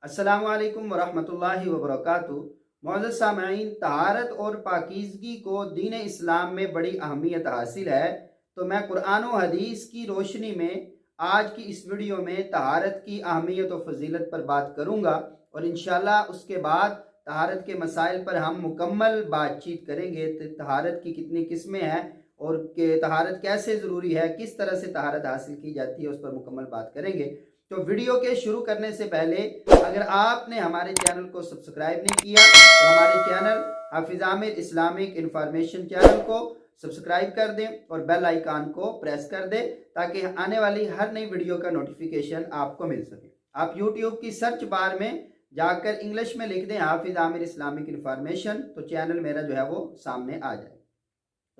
अस्सलामु अलैकुम वरहमतुल्लाहि वबरकातुहू। मुअज़्ज़ज़ सामईन, तहारत और पाकीज़गी को दीन इस्लाम में बड़ी अहमियत हासिल है। तो मैं कुरान और हदीस की रोशनी में आज की इस वीडियो में तहारत की अहमियत और फजीलत पर बात करूँगा, और इंशाअल्लाह उसके बाद तहारत के मसाइल पर हम मुकम्मल बातचीत करेंगे। तहारत की कितनी किस्में हैं और तहारत कैसे ज़रूरी है, किस तरह से तहारत हासिल की जाती है, उस पर मुकम्मल बात करेंगे। तो वीडियो के शुरू करने से पहले अगर आपने हमारे चैनल को सब्सक्राइब नहीं किया तो हमारे चैनल हाफिज आमिर इस्लामिक इंफॉर्मेशन चैनल को सब्सक्राइब कर दें और बेल आइकन को प्रेस कर दें, ताकि आने वाली हर नई वीडियो का नोटिफिकेशन आपको मिल सके। आप यूट्यूब की सर्च बार में जाकर इंग्लिश में लिख दें हाफिज आमिर इस्लामिक इंफॉर्मेशन, तो चैनल मेरा जो है वो सामने आ जाए।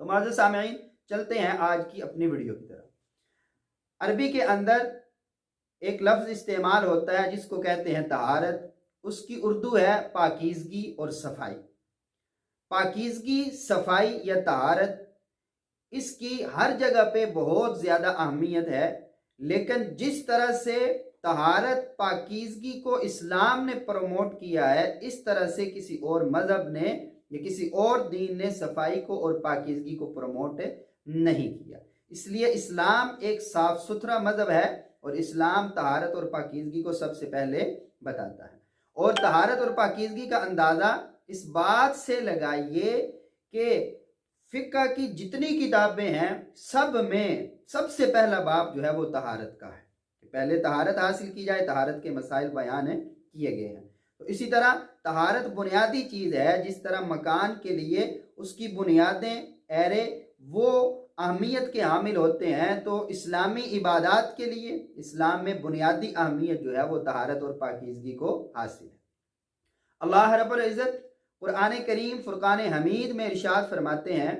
तो मुअज़्ज़ज़ सामईन, चलते हैं आज की अपनी वीडियो की तरफ। अरबी के अंदर एक लफ्ज़ इस्तेमाल होता है जिसको कहते हैं तहारत। उसकी उर्दू है पाकीज़गी और सफाई। पाकीज़गी, सफाई या तहारत, इसकी हर जगह पे बहुत ज़्यादा अहमियत है। लेकिन जिस तरह से तहारत पाकीज़गी को इस्लाम ने प्रमोट किया है, इस तरह से किसी और मज़हब ने या किसी और दीन ने सफाई को और पाकीज़गी को प्रमोट नहीं किया। इसलिए इस्लाम एक साफ सुथरा मज़हब है और इस्लाम तहारत और पाकीज़गी को सबसे पहले बताता है। और तहारत और पाकीज़गी का अंदाज़ा इस बात से लगाइए कि फ़िक़्ह की जितनी किताबें हैं सब में सबसे पहला बाब जो है वो तहारत का है कि पहले तहारत हासिल की जाए, तहारत के मसाइल बयान किए गए हैं। तो इसी तरह तहारत बुनियादी चीज़ है। जिस तरह मकान के लिए उसकी बुनियादें एरे वो अहमियत के हामिल होते हैं, तो इस्लामी इबादात के लिए इस्लाम में बुनियादी अहमियत जो है वो तहारत और पाकीज़गी को हासिल है। अल्लाह रब्बुल इज़्ज़त कुरान करीम फुरकान हमीद में इरशाद फरमाते हैं,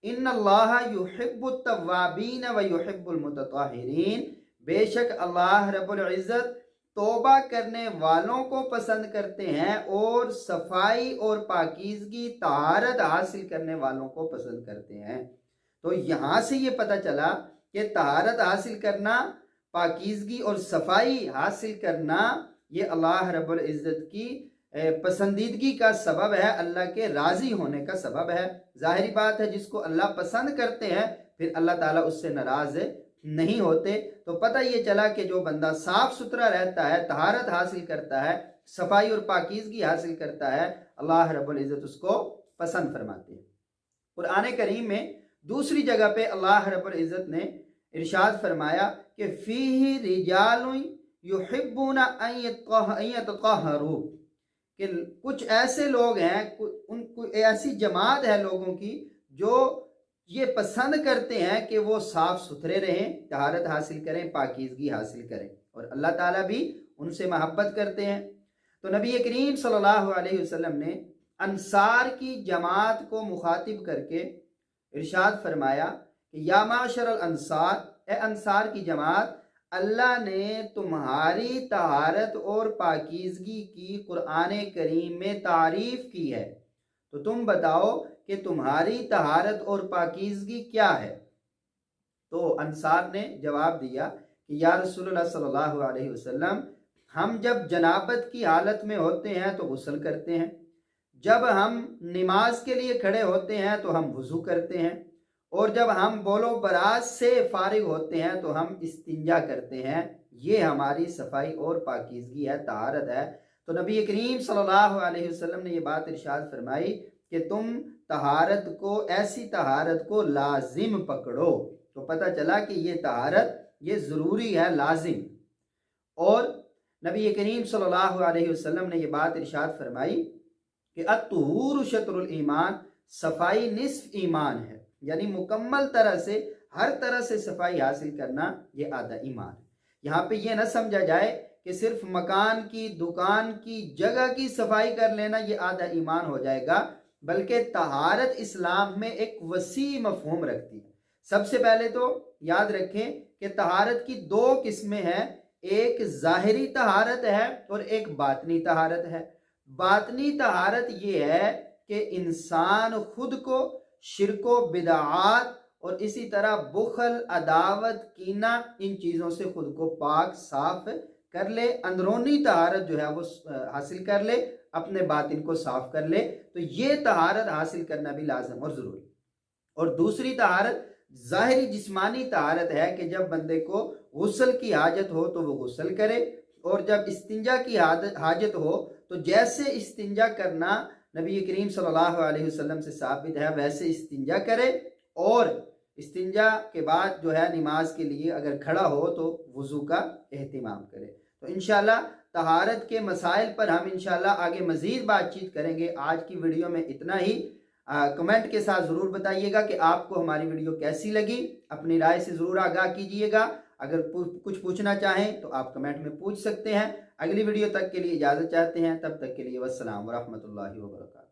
इन्नल्लाह युहिब्बुत तव्वाबीन व युहिब्बुल मुतत्ताहिरीन। बेशक अल्लाह रब्बुल इज़्ज़त तौबा करने वालों को पसंद करते हैं और सफाई और पाकीज़गी तहारत हासिल करने वालों को पसंद करते हैं। तो यहाँ से ये पता चला कि तहारत हासिल करना, पाकीज़गी और सफाई हासिल करना, ये अल्लाह रब्बुल इज़्ज़त की पसंदीदगी का सबब है, अल्लाह के राज़ी होने का सबब है। ज़ाहिरी बात है, जिसको अल्लाह पसंद करते हैं फिर अल्लाह ताला उससे नाराज़ नहीं होते। तो पता ये चला कि जो बंदा साफ़ सुथरा रहता है, तहारत हासिल करता है, सफाई और पाकीज़गी हासिल करता है, अल्लाह रब्बुल इज़्ज़त उसको पसंद फरमाते हैं। कुरान करीम में दूसरी जगह पे अल्लाह रब्बुल इज़्ज़त ने इरशाद फरमाया कि फ़ीही रिजालुन युहिब्बूना अन यतत्तहरू, कि कुछ ऐसे लोग हैं, उनको ऐसी जमात है लोगों की जो ये पसंद करते हैं कि वो साफ़ सुथरे रहें, तहारत हासिल करें, पाकीज़गी हासिल करें, और अल्लाह ताला भी उनसे मोहब्बत करते हैं। तो नबी करीम सल्लल्लाहु अलैहि वसल्लम ने अंसार की जमात को मुखातिब करके इरशाद फरमाया कि या माशरल अंसार, ए अंसार की जमात, अल्लाह ने तुम्हारी तहारत और पाकीज़गी की कुरान करीम में तारीफ़ की है, तो तुम बताओ कि तुम्हारी तहारत और पाकीज़गी क्या है। तो अंसार ने जवाब दिया कि या रसूलुल्लाह सल्लल्लाहु अलैहि वसल्लम, हम जब जनाबत की हालत में होते हैं तो गुस्ल करते हैं, जब हम नमाज के लिए खड़े होते हैं तो हम वज़ू करते हैं, और जब हम बोलो बरात से फारिग होते हैं तो हम इस्तिंजा करते हैं। ये हमारी सफाई और पाकीज़गी है, तहारत है। तो नबी करीम सल्लल्लाहु अलैहि वसल्लम ने ये बात इरशाद फरमाई कि तुम तहारत को, ऐसी तहारत को लाजिम पकड़ो। तो पता चला कि ये तहारत ये ज़रूरी है, लाजिम। और नबी करीम सल्लल्लाहु अलैहि वसल्लम ने ये बात इरशाद फरमाई कि अत्तहूरु शत्रुल ईमान, सफाई निस्फ ईमान है, यानी मुकम्मल तरह से, हर तरह से सफाई हासिल करना ये आधा ईमान है। यहाँ पे ये ना समझा जाए कि सिर्फ मकान की, दुकान की, जगह की सफाई कर लेना ये आधा ईमान हो जाएगा, बल्कि तहारत इस्लाम में एक वसी मफहूम रखती है। सबसे पहले तो याद रखें कि तहारत की दो किस्में हैं, एक ज़ाहिरी तहारत है और एक बातनी तहारत है। बातनी तहारत ये है कि इंसान खुद को शिरको, बिदआत और इसी तरह बुखल, अदावत, कीना, इन चीज़ों से खुद को पाक साफ कर ले, अंदरूनी तहारत जो है वो हासिल कर ले, अपने बातिन को साफ कर ले। तो ये तहारत हासिल करना भी लाजम और ज़रूरी। और दूसरी तहारत ज़ाहिरी जिस्मानी तहारत है कि जब बंदे को गुस्ल की हाजत हो तो वो गुस्ल करे, और जब इस्तिंजा की हाजत हो तो जैसे इस्तिंजा करना नबी करीम सल्लल्लाहु अलैहि वसल्लम से साबित है वैसे इस्तिंजा करे, और इस्तिंजा के बाद जो है नमाज के लिए अगर खड़ा हो तो वज़ू का एहतिमाम करे। तो इंशाल्लाह तहारत के मसाइल पर हम इंशाल्लाह आगे मज़ीद बातचीत करेंगे। आज की वीडियो में इतना ही। कमेंट के साथ ज़रूर बताइएगा कि आपको हमारी वीडियो कैसी लगी, अपनी राय से ज़रूर आगाह कीजिएगा। अगर कुछ पूछना चाहें तो आप कमेंट में पूछ सकते हैं। अगली वीडियो तक के लिए इजाज़त चाहते हैं, तब तक के लिए वस्सलाम व रहमतुल्लाहि व बरकातहू।